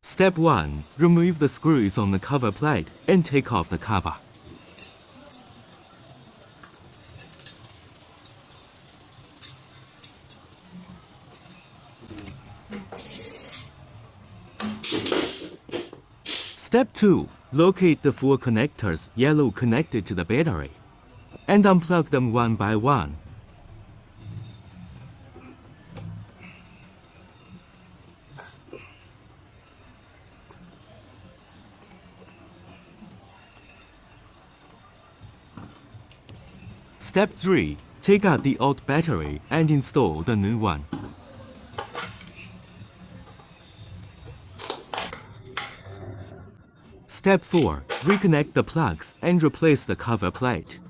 Step 1. Remove the screws on the cover plate and take off the cover. Step 2. Locate the 4 connectors yellow connected to the battery and unplug them one by one. Step 3. Take out the old battery and install the new one. Step 4. Reconnect the plugs and replace the cover plate.